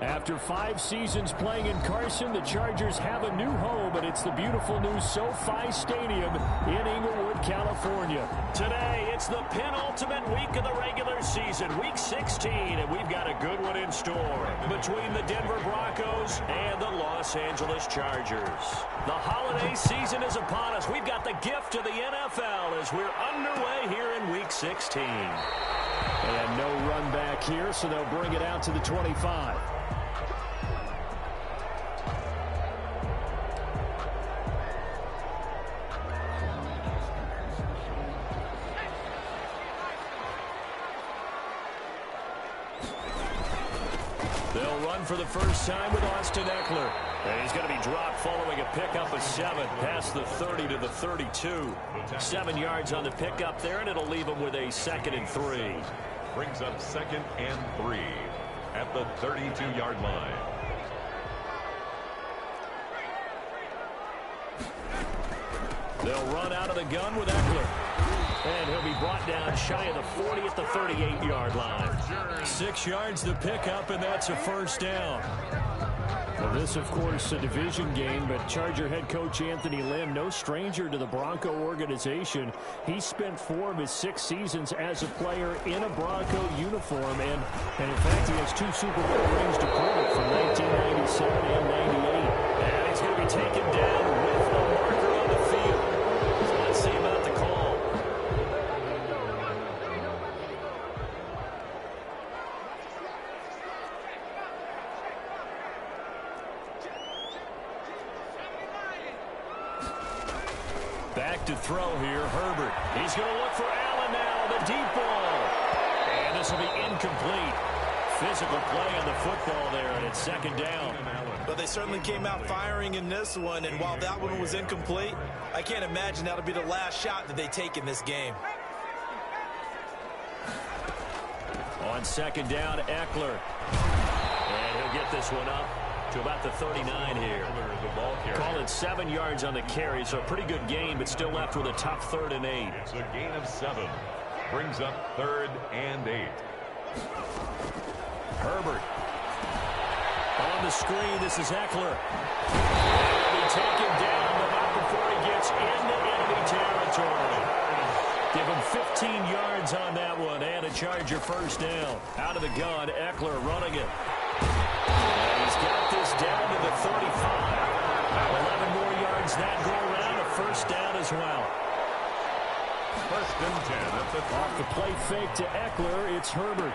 After 5 seasons playing in Carson, the Chargers have a new home, and it's the beautiful new SoFi Stadium in Inglewood, California. Today, it's the penultimate week of the regular season, week 16, and we've got a good one in store between the Denver Broncos and the Los Angeles Chargers. The holiday season is upon us. We've got the gift of the NFL as we're underway here in week 16. And no run back here, so they'll bring it out to the 25. They'll run for the first time with Austin Ekeler. And he's going to be dropped following a pickup of 7 past the 30 to the 32. 7 yards on the pickup there, and it'll leave him with a 2nd and 3. Brings up 2nd and 3 at the 32-yard line. They'll run out of the gun with Ekeler. And he'll be brought down shy of the 40 at the 38-yard line. 6 yards to pick up, and that's a first down. Well, this, of course, a division game, but Charger head coach Anthony Lynn, no stranger to the Bronco organization. He spent 4 of his 6 seasons as a player in a Bronco uniform, and in fact, he has 2 Super Bowl rings to prove it from 1997 and 98. And he's going to be taken down with a marker on the field. So let's see about the call. Back to throw here, Herbert. He's going to look for Allen now, the deep ball. And this will be incomplete. Physical play on the football there, and it's 2nd down. But they certainly came out firing in this one, and while that one was incomplete, I can't imagine that'll be the last shot that they take in this game. On 2nd down, Ekeler. And he'll get this one up to about the 39 here. Call it 7 yards on the carry, so a pretty good gain, but still left with a tough 3rd and 8. It's a gain of 7. Brings up 3rd and 8. Herbert. On the screen, this is Ekeler. He'll be taken down, but not before he gets into enemy territory. Give him 15 yards on that one, and a Charger first down. Out of the gun, Ekeler running it. And he's got this down to the 35. 11 more yards that go around, a first down as well. 1st and 10 at the Off the play fake to Ekeler, it's Herbert.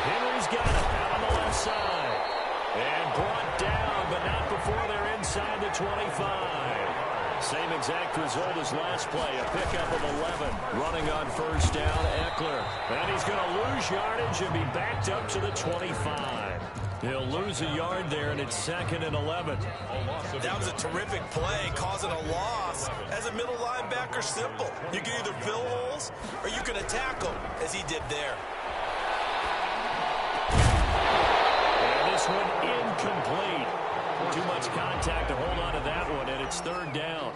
Henry's got it out on the left side. And brought down, but not before they're inside the 25. Same exact result as last play, a pickup of 11. Running on first down, Ekeler. And he's going to lose yardage and be backed up to the 25. He'll lose a yard there, and it's 2nd and 11. That was a terrific play, causing a loss. As a middle linebacker, simple. You can either fill holes or you can attack them, as he did there. And this one incomplete. Too much contact to hold on to that one, and it's 3rd down.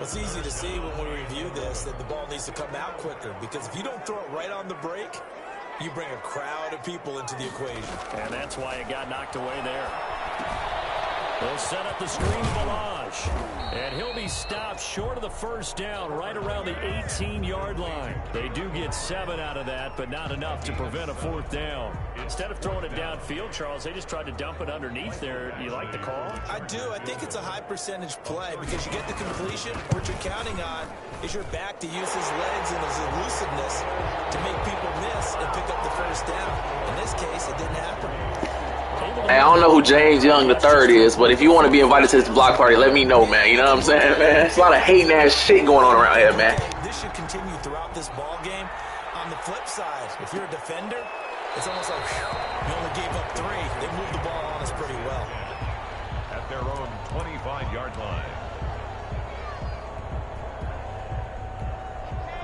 It's easy to see when we review this that the ball needs to come out quicker, because if you don't throw it right on the break, you bring a crowd of people into the equation. And that's why it got knocked away there. They'll set up the screen Balazs. And he'll be stopped short of the first down right around the 18-yard line. They do get 7 out of that, but not enough to prevent a 4th down. Instead of throwing it downfield, Charles, they just tried to dump it underneath there. You like the call? I do. I think it's a high percentage play because you get the completion. What you're counting on is your back to use his legs and his elusiveness to make people miss and pick up the first down. In this case, it didn't happen. Hey, I don't know who James Young III is, but if you want to be invited to this block party, let me know, man. You know what I'm saying, man? There's a lot of hating ass shit going on around here, man. This should continue throughout this ball game. On the flip side, if you're a defender, it's almost like you only gave up 3. They moved the ball on us pretty well. at their own 25-yard line.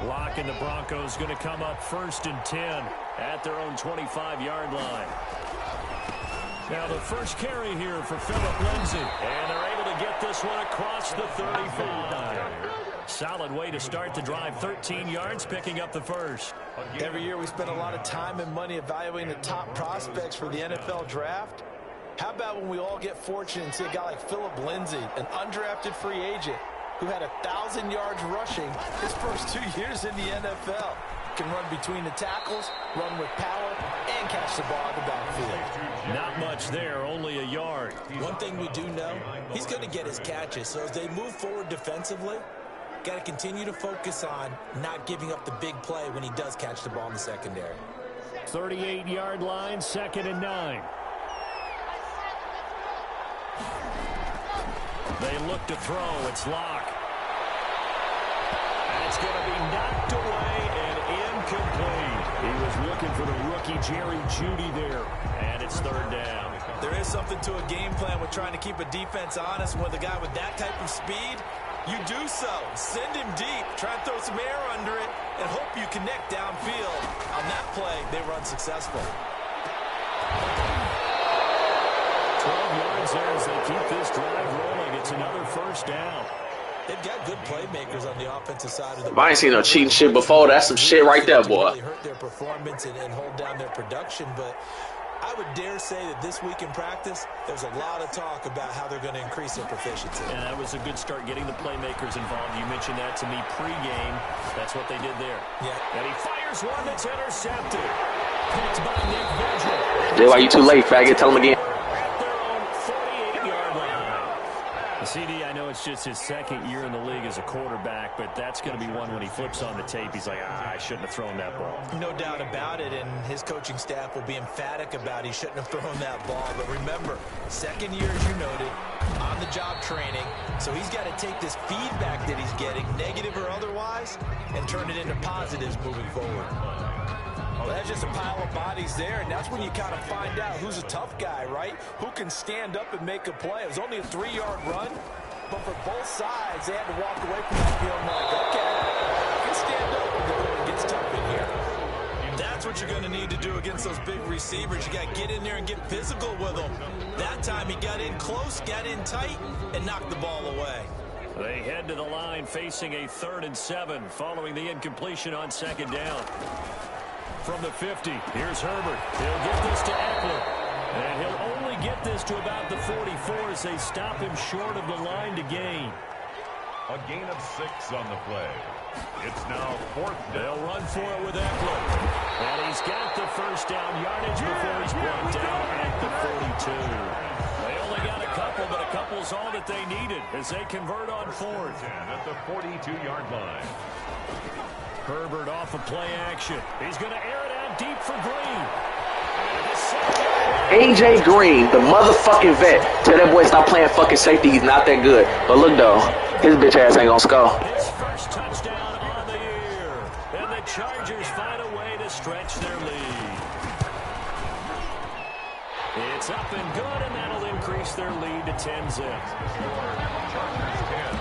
Lock and the Broncos going to come up 1st and 10 at their own 25-yard line. Now the first carry here for Phillip Lindsay. And they're able to get this one across the 35. Solid way to start the drive. 13 yards, picking up the first. Every year we spend a lot of time and money evaluating the top prospects for the NFL draft. How about when we all get fortunate and see a guy like Philip Lindsay, an undrafted free agent who had 1,000 yards rushing his first 2 years in the NFL. Can run between the tackles, run with power, and catch the ball in the backfield. Not much there, only a yard. One thing we do know, he's going to get his catches. So as they move forward defensively, got to continue to focus on not giving up the big play when he does catch the ball in the secondary. 38-yard line, 2nd and 9. They look to throw. It's Locke. And it's going to be knocked away and incomplete. He was looking for the rookie Jerry Jeudy there. And it's 3rd down. There is something to a game plan with trying to keep a defense honest. With a guy with that type of speed, you do so. Send him deep. Try and throw some air under it and hope you connect downfield. On that play, they were unsuccessful. 12 yards there as they keep this drive rolling. It's another 1st down. They've got good playmakers on the offensive side of the ball. I ain't seen no cheating shit before. That's some shit right there, boy. Really hurt their performance and hold down their production, but I would dare say that this week in practice, there's a lot of talk about how they're going to increase their proficiency. And that was a good start, getting the playmakers involved. You mentioned that to me pregame. That's what they did there. Yeah. And he fires one that's intercepted. Picked by Nick Vigil. Jay, why you too late, faggot? Tell him again. At their own 48-yard line. CD, I know it's just his 2nd year in the league as a quarterback, but that's going to be one when he flips on the tape. He's like, I shouldn't have thrown that ball. No doubt about it, and his coaching staff will be emphatic about he shouldn't have thrown that ball. But remember, 2nd year, as you noted, on-the-job training, so he's got to take this feedback that he's getting, negative or otherwise, and turn it into positives moving forward. Well, that's just a pile of bodies there, and that's when you kind of find out who's a tough guy, right? Who can stand up and make a play. It was only a 3-yard run, but for both sides, they had to walk away from that feeling like, okay, I can stand up when the going gets tough in here. That's what you're going to need to do against those big receivers. You got to get in there and get physical with them. That time he got in close, got in tight, and knocked the ball away. They head to the line facing a 3rd and 7 following the incompletion on 2nd down. From the 50, here's Herbert. He'll get this to Eckler. And he'll only get this to about the 44 as they stop him short of the line to gain. A gain of 6 on the play. It's now 4th down. They'll run for it with Eckler. And he's got the 1st down yardage before he's brought down at the 42. They only got a couple, but a couple's all that they needed as they convert on 4th. At the 42-yard line. Herbert off of play action. He's going to air it out deep for Green. AJ Green, the motherfucking vet. Tell that boy stop playing fucking safety. He's not that good. But look, though, his bitch ass ain't gonna score. His first touchdown on the year. And the Chargers find a way to stretch their lead. It's up and good, and that'll increase their lead to 10-zip. Chargers 10.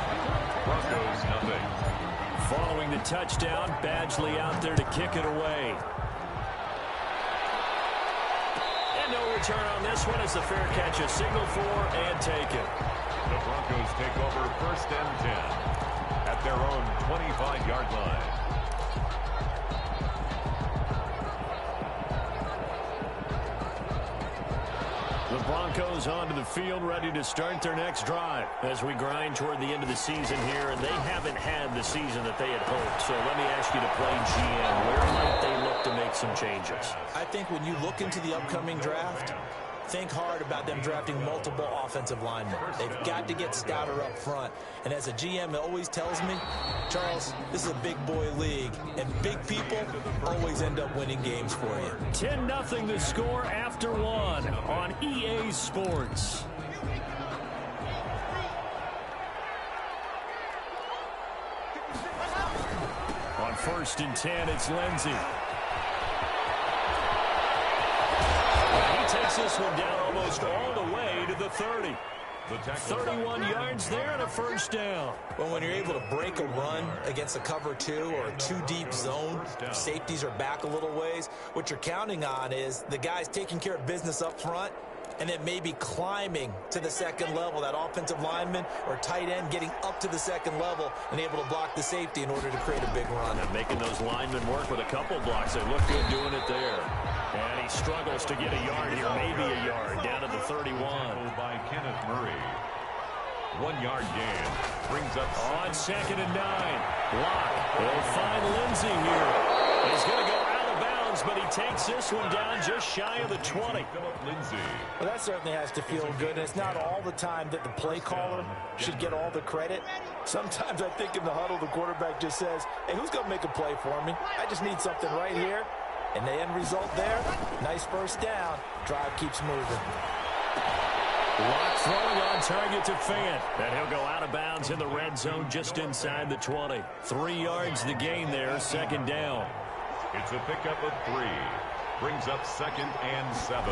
Broncos nothing. Following the touchdown, Badgley out there to kick it away. And no return on this one as the fair catch, a signal for and taken. The Broncos take over 1st and 10 at their own 25-yard line. The Broncos onto the field, ready to start their next drive as we grind toward the end of the season here, and they haven't had the season that they had hoped. So let me ask you to play GM. Where might they look to make some changes? I think when you look into the upcoming draft, think hard about them drafting multiple offensive linemen. They've got to get stouter up front. And as a GM, it always tells me, Charles, this is a big boy league, and big people always end up winning games for you. 10-0 the score after 1 on EA Sports. On 1st and 10, it's Lindsay. Takes this one down almost all the way to the 30. 31 yards there and a 1st down. Well, when you're able to break a run against a cover 2 or a 2-deep zone, safeties are back a little ways. What you're counting on is the guys taking care of business up front and then maybe climbing to the second level. That offensive lineman or tight end getting up to the second level and able to block the safety in order to create a big run. And making those linemen work with a couple blocks. They look good doing it there. And he struggles to get a yard here, maybe a yard, down to the 31. By Kenneth Murray. 1 yard gain. Brings up on 2nd and 9. Locke will find Lindsey here. He's going to go out of bounds, but he takes this one down just shy of the 20. Lindsey. Well, that certainly has to feel good. And it's not all the time that the play caller should get all the credit. Sometimes I think in the huddle, the quarterback just says, hey, who's going to make a play for me? I just need something right here. And the end result there, nice first down. Drive keeps moving. Locke throwing on target to Fant. And he'll go out of bounds in the red zone just inside the 20. 3 yards the gain there, 2nd down. It's a pickup of 3. Brings up 2nd and 7.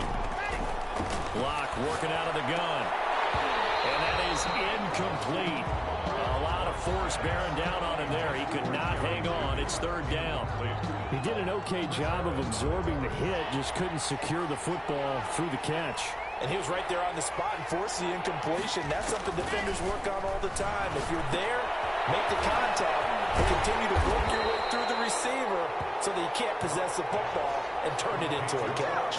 Locke working out of the gun. And that is incomplete. A lot of force bearing down on him there. He could not hang on. It's 3rd down. He did an okay job of absorbing the hit, just couldn't secure the football through the catch. And he was right there on the spot and forced the incompletion. That's something defenders work on all the time. If you're there, make the contact and continue to work your way through the receiver so that you can't possess the football and turn it into a catch.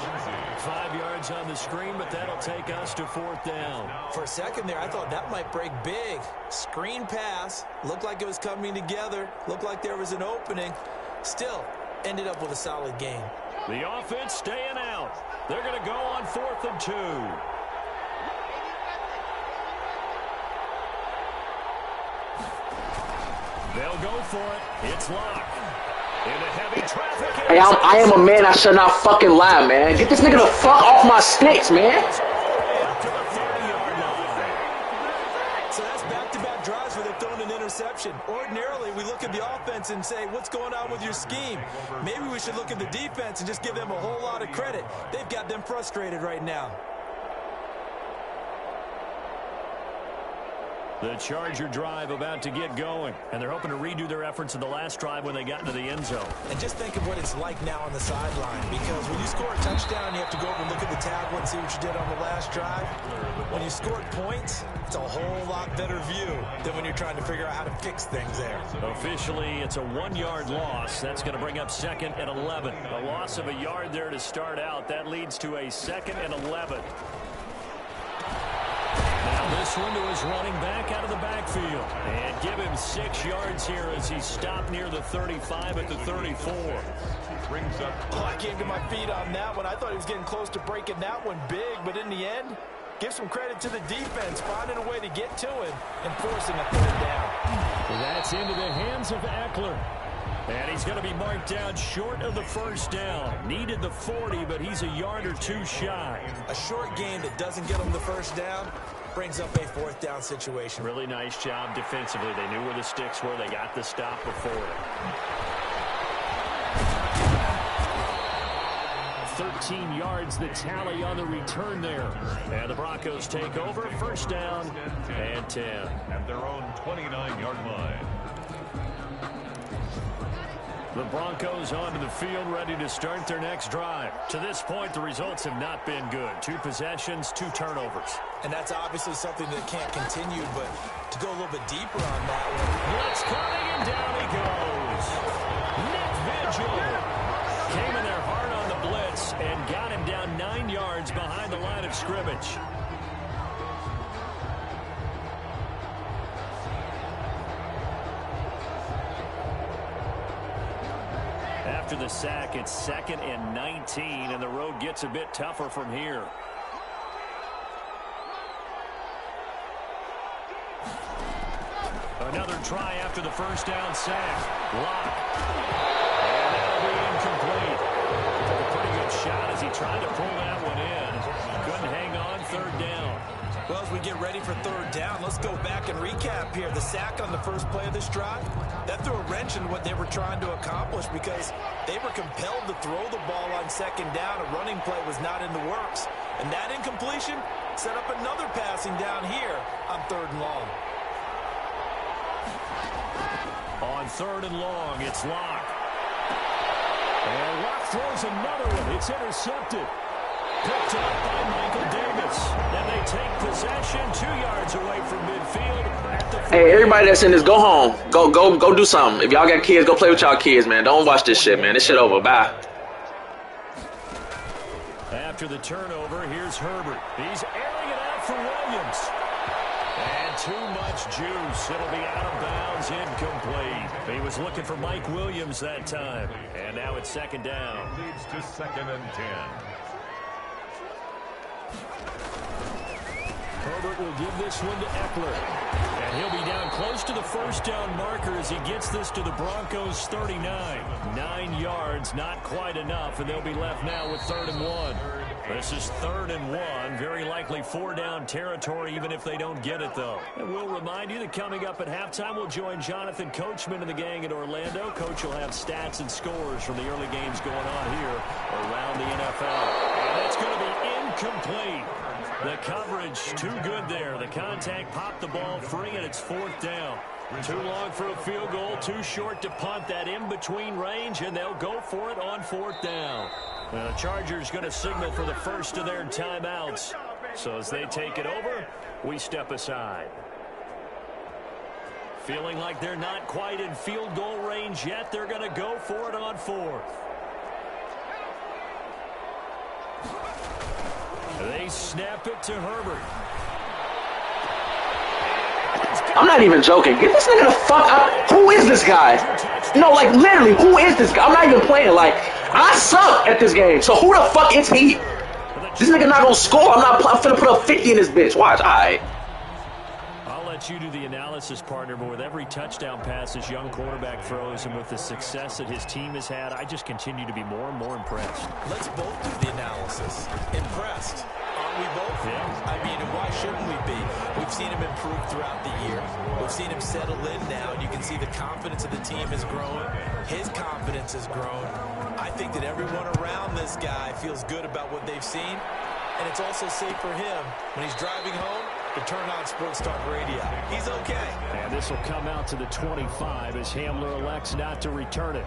5 yards on the screen, but that'll take us to 4th down. For a second there, I thought that might break big. Screen pass. Looked like it was coming together. Looked like there was an opening. Still, ended up with a solid game. The offense staying out. They're going to go on 4th and 2. They'll go for it. It's Locke. Into heavy traffic. Hey, I am a man. I shall not fucking lie, man. Get this nigga the fuck off my sticks, man. So that's back-to-back drives where they've thrown an interception. Ordinarily, we look at the offense and say, what's going on with your scheme? Maybe we should look at the defense and just give them a whole lot of credit. They've got them frustrated right now. The Charger drive about to get going, and they're hoping to redo their efforts in the last drive when they got into the end zone. And just think of what it's like now on the sideline, because when you score a touchdown, you have to go over and look at the tablet and see what you did on the last drive. When you scored points, it's a whole lot better view than when you're trying to figure out how to fix things there. Officially, it's a 1-yard loss. That's going to bring up 2nd and 11. A loss of a yard there to start out. That leads to a 2nd and 11. Now this one to his running back out of the backfield. And give him 6 yards here as he stopped near the 35 at the 34. Brings up. Oh, I came to my feet on that one. I thought he was getting close to breaking that one big, but in the end, give some credit to the defense, finding a way to get to him and forcing a 3rd down. That's into the hands of Eckler. And he's going to be marked down short of the 1st down. Needed the 40, but he's a yard or 2 shy. A short game that doesn't get him the 1st down brings up a 4th down situation. Really nice job defensively. They knew where the sticks were. They got the stop before it. 13 yards the tally on the return there. And the Broncos take over. 1st down and 10. At their own 29-yard line. The Broncos onto the field, ready to start their next drive. To this point, the results have not been good. 2 possessions, 2 turnovers. And that's obviously something that can't continue, but to go a little bit deeper on that one. Blitz coming, and down he goes. Nick Vigil came in there hard on the blitz and got him down 9 yards behind the line of scrimmage. After the sack, it's 2nd and 19, and the road gets a bit tougher from here. Another try after the 1st down sack. Locke. And that'll be incomplete. Took a pretty good shot as he tried to pull that one in. Couldn't hang on. 3rd down. Well, as we get ready for 3rd down, let's go back and recap here. The sack on the first play of this drive, that threw a wrench into what they were trying to accomplish because they were compelled to throw the ball on 2nd down. A running play was not in the works. And that incompletion set up another passing down here on 3rd and long. On 3rd and long, it's Locke. And Locke throws another one. It's intercepted. Picked up by Michael Davis. And they take possession 2 yards away from midfield. Hey, everybody that's in this, go home. Go do something. If y'all got kids, go play with y'all kids, man. Don't watch this shit, man. This shit over. Bye. After the turnover, here's Herbert. He's airing it out for Williams. And too much juice. It'll be out of bounds, incomplete. He was looking for Mike Williams that time. And now it's second down. Leads to 2nd and 10. Herbert will give this one to Eckler. And he'll be down close to the first down marker as he gets this to the Broncos 39. 9 yards, not quite enough, and they'll be left now with 3rd and 1. This is 3rd and 1. Very likely 4-down territory, even if they don't get it, though. And we'll remind you that coming up at halftime, we'll join Jonathan Coachman and the gang in Orlando. Coach will have stats and scores from the early games going on here around the NFL. And that's going to be incomplete. The coverage too good there. The contact popped the ball free, and it's 4th down. Too long for a field goal, too short to punt that in-between range, and they'll go for it on 4th down. The Chargers going to signal for the first of their timeouts. So as they take it over, we step aside. Feeling like they're not quite in field goal range yet, they're going to go for it on 4th. They snap it to Herbert. I'm not even joking. Get this nigga the fuck out. Who is this guy? No, like, literally, who is this guy? I'm not even playing. Like, I suck at this game. So who the fuck is he? This nigga not gonna score. I'm finna put up 50 in this bitch. Watch. All right. I'll let you do the analysis, partner, but with every touchdown pass this young quarterback throws and with the success that his team has had, I just continue to be more and more impressed. Let's both do the analysis. Impressed. Aren't we both? Yeah. I mean, why shouldn't we be? We've seen him improve throughout the year. We've seen him settle in now, and you can see the confidence of the team has grown. His confidence has grown. I think that everyone around this guy feels good about what they've seen, and it's also safe for him when he's driving home to turn on Sports Talk Radio. He's okay. And this will come out to the 25 as Hamler elects not to return it.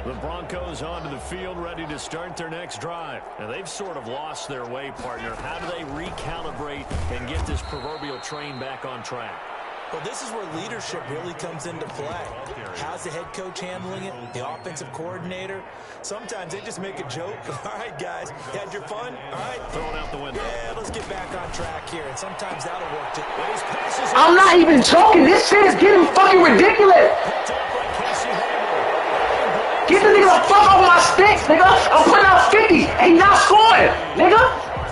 The Broncos onto the field, ready to start their next drive. And they've sort of lost their way, partner. How do they recalibrate and get this proverbial train back on track? Well, this is where leadership really comes into play. How's the head coach handling it? The offensive coordinator? Sometimes they just make a joke. All right, guys, you had your fun? All right. Throw it out the window. Yeah, let's get back on track here. And sometimes that'll work too. I'm not even joking. This shit is getting fucking ridiculous. Get the nigga the fuck off my sticks, nigga. I'm putting out 50 and he not scoring, nigga.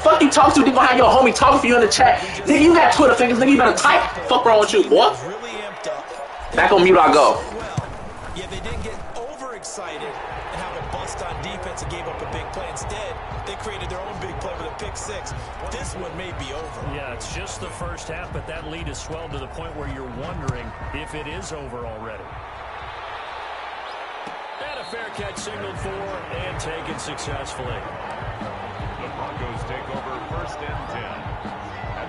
Fuck you talking to behind your homie talking for you in the chat. Nigga, you got Twitter fingers, nigga. You better type. Fuck wrong with you, boy. Back on mute I go. Yeah, they didn't get overexcited and have a bust on defense and gave up a big play. Instead, they created their own big play with a pick six. This one may be over. Yeah, it's just the first half, but that lead has swelled to the point where you're wondering if it is over already. And a fair catch signaled for and taken successfully. The Broncos take over 1st and 10.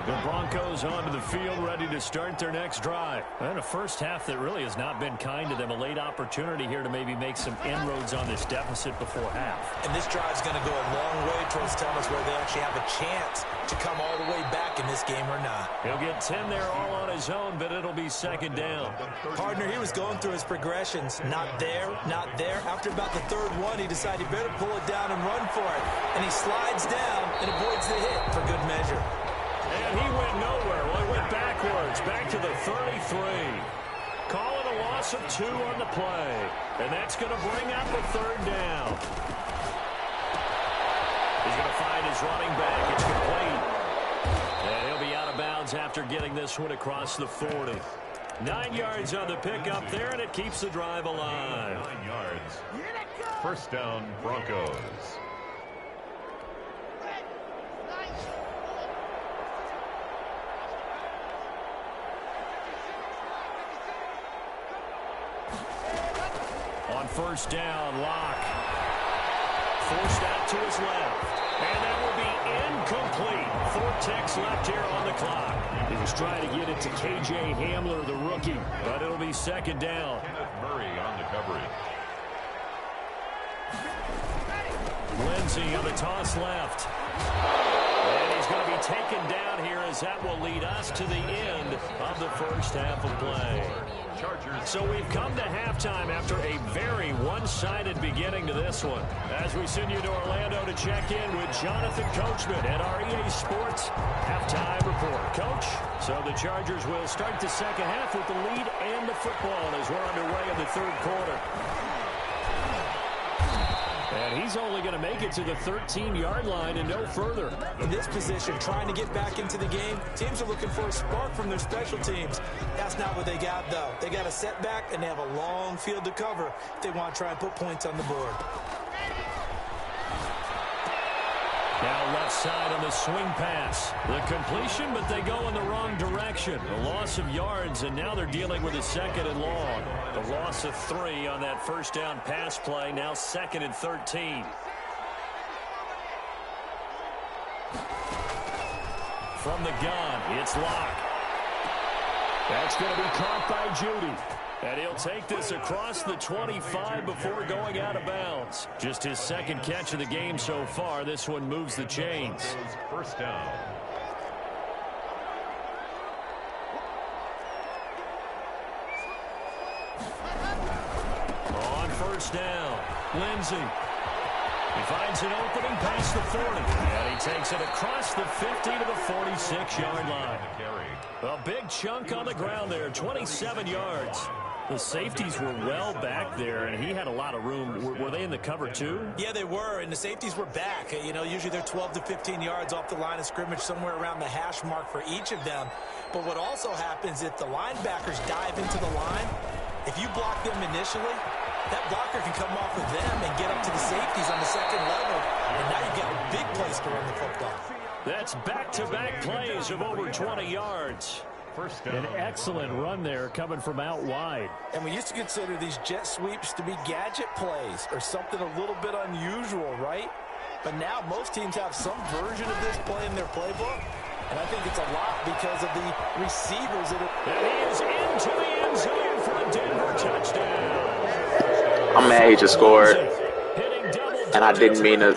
The Broncos onto the field, ready to start their next drive. And a first half that really has not been kind to them. A late opportunity here to maybe make some inroads on this deficit before half. And this drive's going to go a long way towards telling us whether they actually have a chance to come all the way back in this game or not. He'll get 10 there all on his own, but it'll be second down. Partner, he was going through his progressions. Not there, not there. After about the third one, he decided he better pull it down and run for it. And he slides down and avoids the hit for good measure. And he went nowhere. Well, he went backwards, back to the 33. Call it a loss of 2 on the play. And that's going to bring up a 3rd down. He's going to find his running back. It's complete. And he'll be out of bounds after getting this one across the 40. 9 yards on the pickup there, and it keeps the drive alive. 9 yards. 1st down, Broncos. On 1st down, Locke forced out to his left. And that will be incomplete. 4 ticks left here on the clock. He was trying to get it to K.J. Hamler, the rookie. But it'll be second down. Kenneth Murray on the coverage. Lindsey on the toss left. And he's going to be taken down here as that will lead us to the end of the first half of play. So we've come to halftime after a very one-sided beginning to this one. As we send you to Orlando to check in with Jonathan Coachman at our EA Sports Halftime Report. Coach, so the Chargers will start the second half with the lead and the football as we're underway in the third quarter. And he's only going to make it to the 13-yard line and no further. In this position, trying to get back into the game, teams are looking for a spark from their special teams. That's not what they got, though. They got a setback, and they have a long field to cover if they want to try and put points on the board. Now left side on the swing pass. The completion, but they go in the wrong direction. A loss of yards, and now they're dealing with a second and long. The loss of 3 on that first down pass play, now 2nd and 13. From the gun, it's Locke. That's going to be caught by Judy. And he'll take this across the 25 before going out of bounds. Just his second catch of the game so far. This one moves the chains. First down. On first down, Lindsey. He finds an opening past the 40. And he takes it across the 50 to the 46-yard line. A big chunk on the ground there, 27 yards. The safeties were well back there, and he had a lot of room. Were they in the cover, too? Yeah, they were, and the safeties were back. You know, usually they're 12 to 15 yards off the line of scrimmage, somewhere around the hash mark for each of them. But what also happens if the linebackers dive into the line, if you block them initially, that blocker can come off of them and get up to the safeties on the second level, and now you've got a big place to run the football. That's back-to-back plays of over 20 yards. An excellent run there coming from out wide. And we used to consider these jet sweeps to be gadget plays or something a little bit unusual, right? But now most teams have some version of this play in their playbook. And I think it's a lot because of the receivers. And he is into the end zone for a Denver touchdown. I'm mad he just scored. And I didn't mean to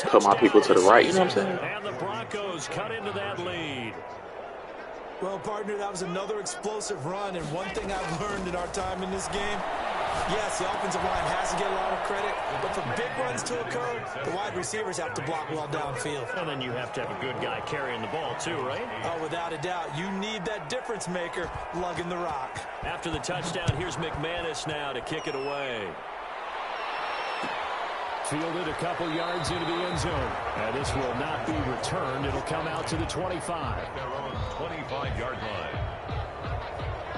put my people to the right, you know what I'm saying? And the Broncos cut into that lead. Well, partner, that was another explosive run, and one thing I've learned in our time in this game, yes, the offensive line has to get a lot of credit, but for big runs to occur, the wide receivers have to block well downfield. And then you have to have a good guy carrying the ball, too, right? Oh, without a doubt. You need that difference maker lugging the rock. After the touchdown, here's McManus now to kick it away. Fielded a couple yards into the end zone. And this will not be returned. It'll come out to the 25. Their own 25-yard line.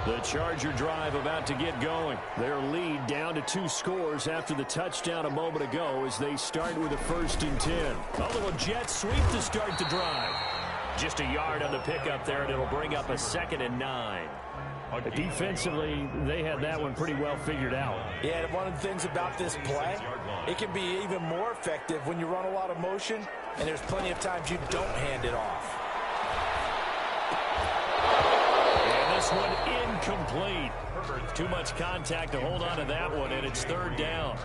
The Charger drive about to get going. Their lead down to 2 scores after the touchdown a moment ago as they start with a 1st and 10. A little jet sweep to start the drive. Just a yard on the pickup there, and it'll bring up a 2nd and 9. Defensively, they had that one pretty well figured out. Yeah, and one of the things about this play, it can be even more effective when you run a lot of motion, and there's plenty of times you don't hand it off. And this one incomplete. Too much contact to hold on to that one, and it's 3rd down.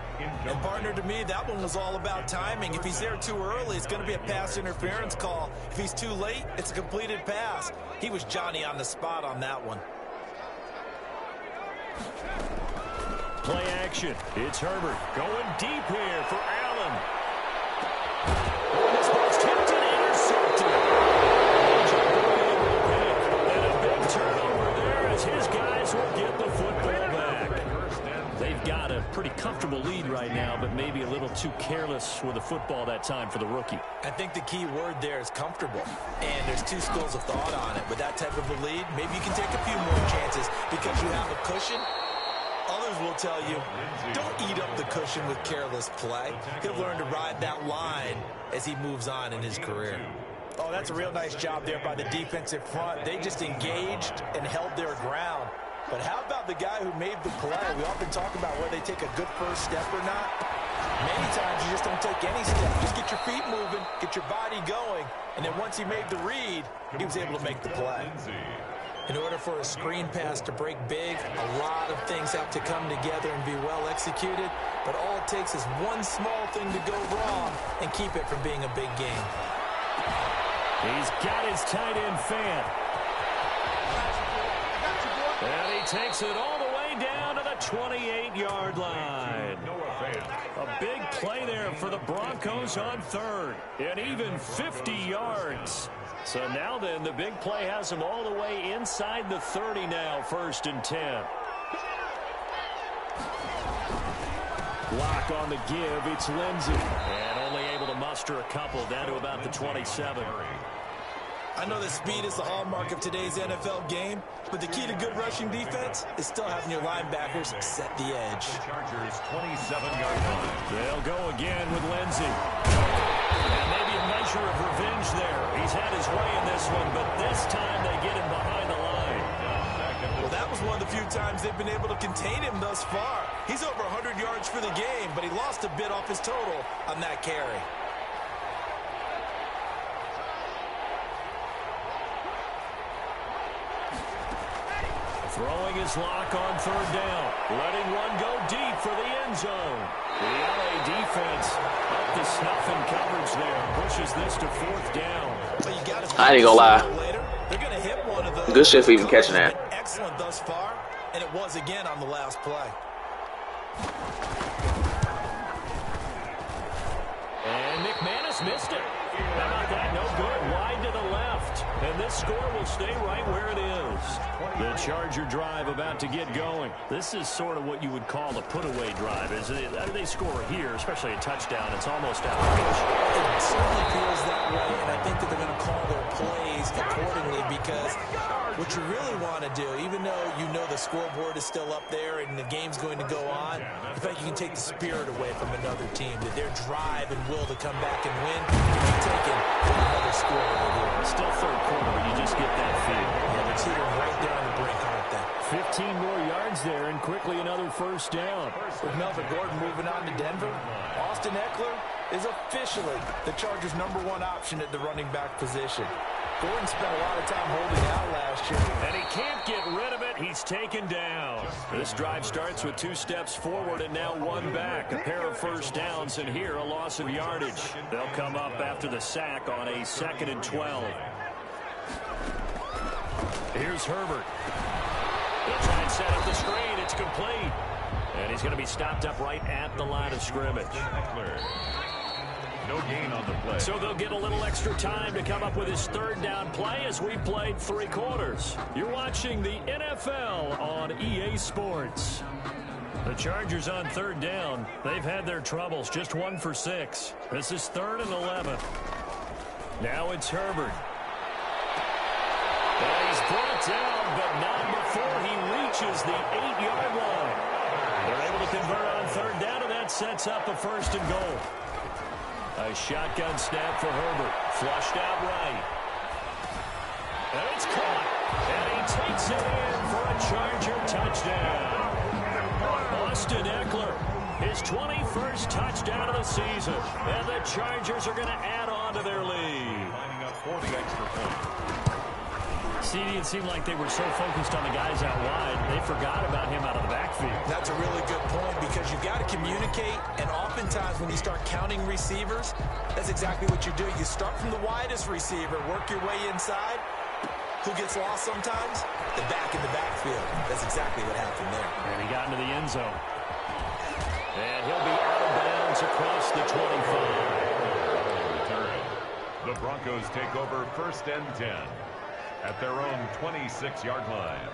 And partner, to me, that one was all about timing. If he's there too early, it's going to be a pass interference call. If he's too late, it's a completed pass. He was Johnny on the spot on that one. Play action. It's Herbert going deep here for Allen. This ball's tipped and intercepted. And a big turnover there as his guys will get the football back. They've got a pretty comfortable lead right now, but maybe a little too careless with the football that time for the rookie. I think the key word there is comfortable. And there's 2 schools of thought on it. With that type of a lead, maybe you can take a few more chances because you have a cushion. Others will tell you, don't eat up the cushion with careless play. He'll learn to ride that line as he moves on in his career. Oh, that's a real nice job there by the defensive front. They just engaged and held their ground. But how about the guy who made the play? We often talk about whether they take a good first step or not. Many times you just don't take any step. Just get your feet moving, get your body going, and then once he made the read, he was able to make the play. In order for a screen pass to break big, a lot of things have to come together and be well executed, but all it takes is one small thing to go wrong and keep it from being a big game. He's got his tight end fan. And he takes it all the way down to the 28-yard line. A big play there for the Broncos on third. And even 50 yards. So now then, the big play has him all the way inside the 30 now, 1st and 10. Block on the give, it's Lindsey. And only able to muster a couple down to about the 27. I know that speed is the hallmark of today's NFL game, but the key to good rushing defense is still having your linebackers set the edge. Chargers 27-yard line. They'll go again with Lindsey. And maybe a measure of revenge there. He's had his way in this one, but this time they get him behind the line. Well, that was one of the few times they've been able to contain him thus far. He's over 100 yards for the game, but he lost a bit off his total on that carry. Throwing his lock on third down. Letting one go deep for the end zone. The LA defense up to snuff in coverage there. Pushes this to 4th down. I ain't gonna lie. They're gonna hit one of those. Good shit for even catching that. Excellent thus far, and it was again on the last play. And McManus missed it. How about that? No good. Wide to the left. And this score will stay right where it is. The Charger drive about to get going. This is sort of what you would call a put-away drive. They score here, especially a touchdown. It's almost out of reach. It certainly feels that way, and I think that they're going to call their plays accordingly because what you really want to do, even though you know the scoreboard is still up there and the game's going to go on, in fact, you can take the spirit away from another team, that their drive and will to come back and win can be taken from another score right here. Still third quarter, but you just get that feel. Yeah, they're teetering right there on the brink, aren't they? 15 more yards there, and quickly another 1st down. With Melvin Gordon moving on to Denver, Austin Eckler is officially the Chargers' #1 option at the running back position. Gordon spent a lot of time holding out last year. And he can't get rid of it. He's taken down. This drive starts with 2 steps forward and now 1 back. A pair of 1st downs, and here a loss of yardage. They'll come up after the sack on a 2nd and 12. Here's Herbert. They'll try and set up the screen. It's complete. And he's going to be stopped up right at the line of scrimmage. No gain on the play. So they'll get a little extra time to come up with his 3rd down play as we played 3 quarters. You're watching the NFL on EA Sports. The Chargers on 3rd down. They've had their troubles. Just 1 for 6. This is 3rd and 11. Now it's Herbert. And he's brought down, but not before he reaches the 8-yard line. They're able to convert on 3rd down, and that sets up a 1st and goal. A shotgun snap for Herbert. Flushed out right. And it's caught. And he takes it in for a Charger touchdown. Austin Eckler, his 21st touchdown of the season. And the Chargers are going to add on to their lead. Lining up for the extra point. CD, it seemed like they were so focused on the guys out wide, they forgot about him out of the backfield. That's a really good point because you've got to communicate, and oftentimes when you start counting receivers, that's exactly what you do. You start from the widest receiver, work your way inside. Who gets lost sometimes? The back in the backfield. That's exactly what happened there. And he got into the end zone. And he'll be out of bounds across the 25. The Broncos take over 1st and 10. At their own 26-yard line.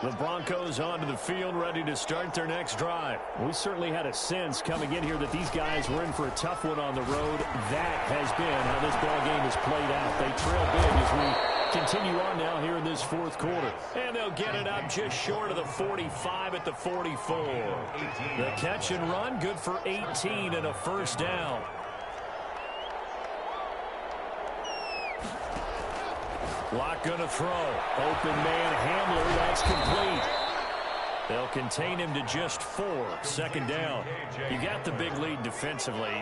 The Broncos onto the field, ready to start their next drive. We certainly had a sense coming in here that these guys were in for a tough one on the road. That has been how this ball game has played out. They trail big as we continue on now here in this 4th quarter. And they'll get it up just short of the 45 at the 44. The catch and run, good for 18 and a 1st down. Lock gonna throw. Open man Hamler, that's complete. They'll contain him to just 4. Second down. You got the big lead defensively.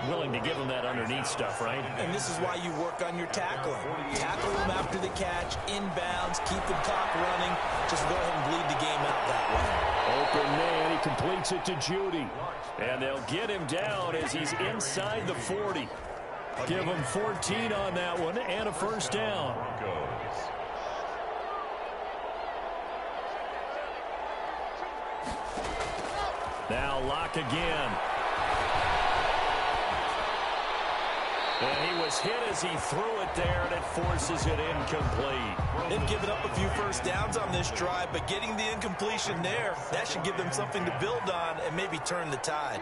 Willing to give him that underneath stuff, right? And this is why you work on your tackling. Tackle them after the catch, inbounds, keep the clock running. Just go ahead and bleed the game out that way. Open man, he completes it to Judy. And they'll get him down as he's inside the 40. Give him 14 on that one and a first down. Now Locke again. And he was hit as he threw it there, and it forces it incomplete. They've given up a few first downs on this drive, but getting the incompletion there, that should give them something to build on and maybe turn the tide.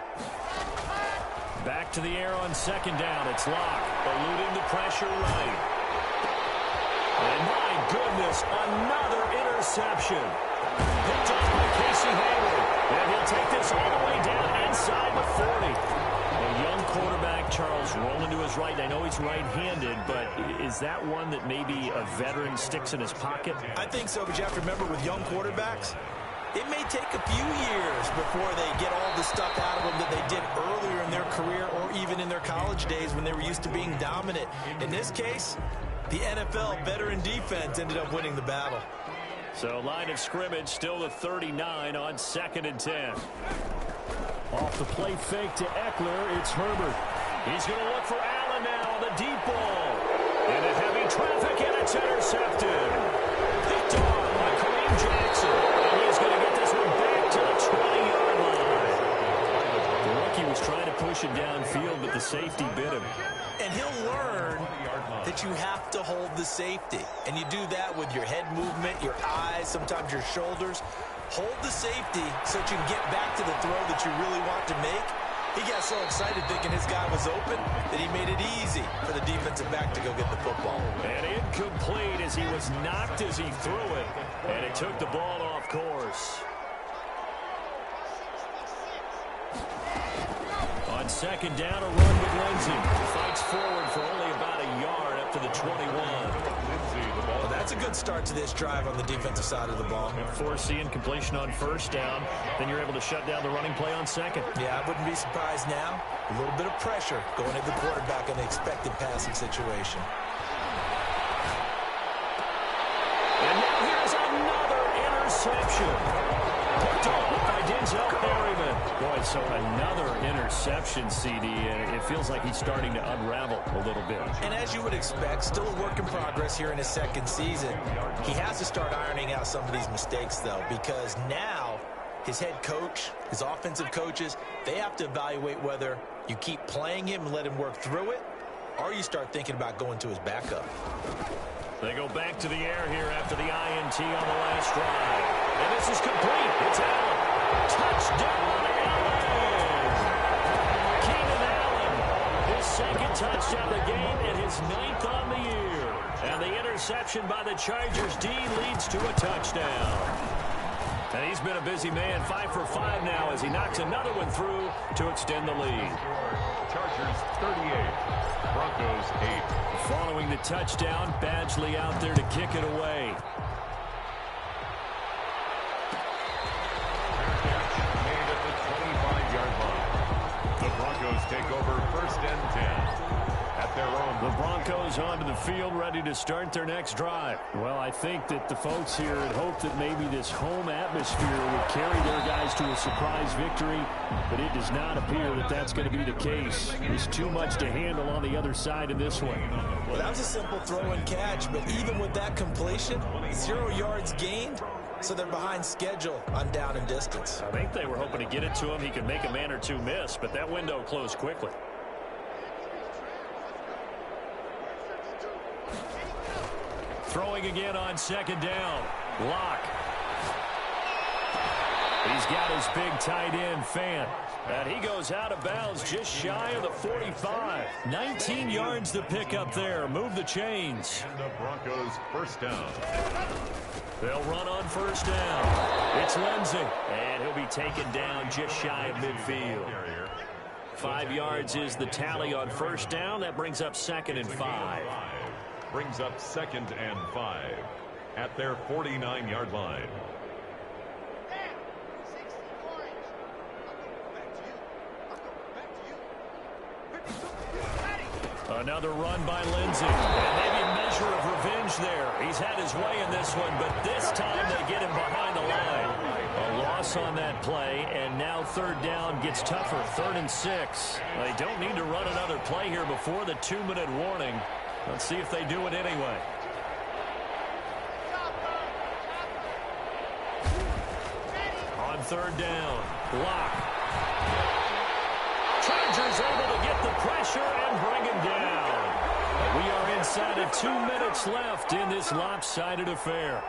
Back to the air on second down. It's Locke, eluding the pressure right. And my goodness, another interception. Picked off by Casey Hayward. And he'll take this all the way down inside the 40. A young quarterback, Charles, rolling to his right. I know he's right-handed, but is that one that maybe a veteran sticks in his pocket? I think so, but you have to remember with young quarterbacks, it may take a few years before they get all the stuff out of them that they did earlier in their career or even in their college days when they were used to being dominant. In this case, the NFL veteran defense ended up winning the battle. So line of scrimmage still the 39 on 2nd and 10. Off the play fake to Eckler, it's Herbert. He's going to look for Allen now on the deep ball. Into heavy traffic, and it's intercepted. Picked off by Kareem Jackson. And he's going to get this one back to the 20-yard line. The rookie was trying to push it downfield, but the safety bit him. And he'll learn that you have to hold the safety. And you do that with your head movement, your eyes, sometimes your shoulders. Hold the safety so that you can get back to the throw that you really want to make. He got so excited thinking his guy was open that he made it easy for the defensive back to go get the football. And incomplete as he was knocked as he threw it. And it took the ball off course. On second down, a run with Lindsey. Fights forward for only about a yard up to the 21. Well, that's a good start to this drive on the defensive side of the ball. Force incompletion on first down. Then you're able to shut down the running play on second. Yeah, I wouldn't be surprised now. A little bit of pressure going at the quarterback in the expected passing situation. And now here's another interception. Picked off by Denzel Perryman. Boy, so another interception, CD, and it feels like he's starting to unravel a little bit. And as you would expect, still a work in progress here in his second season. He has to start ironing out some of these mistakes, though, because now his head coach, his offensive coaches, they have to evaluate whether you keep playing him and let him work through it, or you start thinking about going to his backup. They go back to the air here after the INT on the last drive. And this is complete. It's Allen. Touchdown, Allen! Keenan Allen, his second touchdown of the game and his 9th on the year. And the interception by the Chargers D leads to a touchdown. And he's been a busy man, 5 for 5 now as he knocks another one through to extend the lead. Chargers 38, Broncos 8. Following the touchdown, Badgley out there to kick it away. Made at the 25-yard line. The Broncos take over 1st and 10 at their own. The Broncos onto the field, ready to start their next drive. Well, I think that the folks here had hoped that maybe this home atmosphere would carry their guys to a surprise victory, but it does not appear that that's going to be the case. There's too much to handle on the other side of this one. Well, that was a simple throw and catch, but even with that completion, 0 yards gained, so they're behind schedule on down and distance. I think they were hoping to get it to him. He could make a man or two miss, but that window closed quickly. Throwing again on second down. Locke. He's got his big tight end, Fant. And he goes out of bounds just shy of the 45. 19 yards to pick up there. Move the chains. And the Broncos first down. They'll run on first down. It's Lindsey. And he'll be taken down just shy of midfield. 5 yards is the tally on first down. That brings up 2nd and 5. Brings up 2nd and 5 at their 49-yard line. Another run by Lindsay. And maybe a measure of revenge there. He's had his way in this one, but this time they get him behind the line. A loss on that play, and now third down gets tougher. 3rd and 6. They don't need to run another play here before the 2-minute warning. Let's see if they do it anyway. On 3rd down, Locke. Chargers able to get the pressure and bring him down. We are inside of 2 minutes left in this lopsided affair.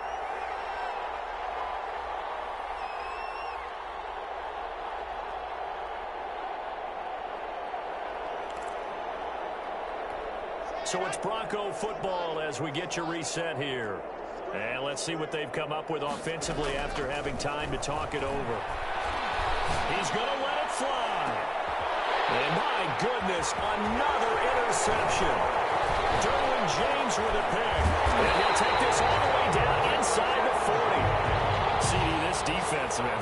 So it's Bronco football as we get you reset here. And let's see what they've come up with offensively after having time to talk it over. He's going to let it fly. And my goodness, another interception. Derwin James with a pick. And he'll take this all the way down inside the 40. CD, this defense, man,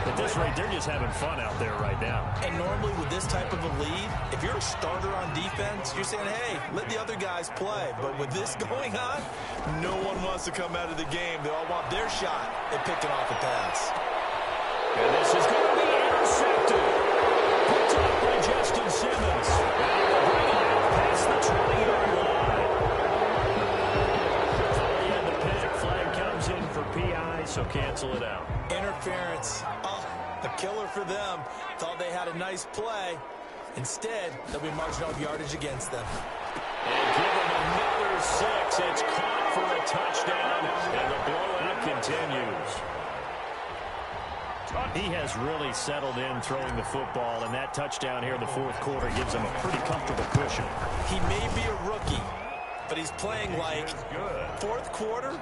at this rate, they're just having fun out there right now. And normally with this type of a lead, if you're a starter on defense, you're saying, hey, let the other guys play. But with this going on, no one wants to come out of the game. They all want their shot at picking off a pass. And this is going to be intercepted. Picked up by Justin Simmons. And they'll bring it out past the 20-yard line. He had the pick. Flag comes in for PI, so cancel it out. Interference. Oh, a killer for them. Thought they had a nice play. Instead, there'll be marginal yardage against them. And give them another 6. It's caught for a touchdown, and the blowout continues. He has really settled in throwing the football, and that touchdown here in the 4th quarter gives him a pretty comfortable cushion. He may be a rookie, but he's playing like 4th quarter,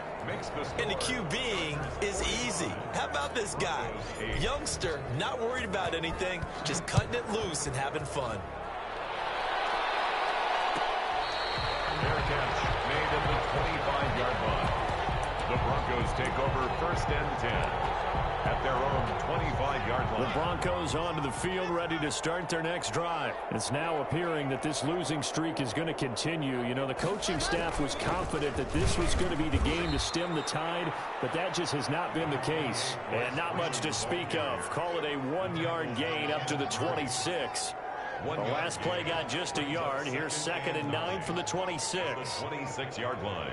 and the QBing is easy. How about this guy? Youngster, not worried about anything, just cutting it loose and having fun. Their catch made at the 25-yard line. The Broncos take over 1st and 10 at their own 25-yard line. The Broncos onto the field, ready to start their next drive. It's now appearing that this losing streak is going to continue. You know, the coaching staff was confident that this was going to be the game to stem the tide, but that just has not been the case. And not much to speak of. Call it a 1-yard gain up to the 26. The last play got just a yard. Here's 2nd and 9 from the 26. The 26-yard line.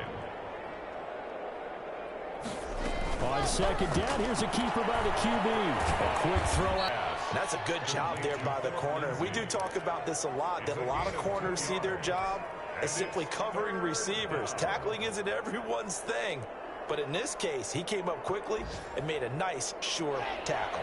On 2nd down, here's a keeper by the QB. A quick throw out. That's a good job there by the corner. We do talk about this a lot, that a lot of corners see their job as simply covering receivers. Tackling isn't everyone's thing. But in this case, he came up quickly and made a nice, sure tackle.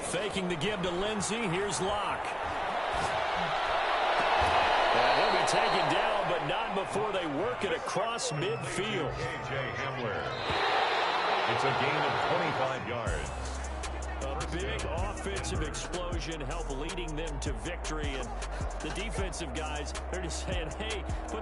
Faking the give to Lindsay. Here's Locke. And he'll be taken down, but not before they work it across midfield. A.J. Hamler. It's a gain of 25 yards. A big offensive explosion help leading them to victory. And the defensive guys, they're just saying, hey, put the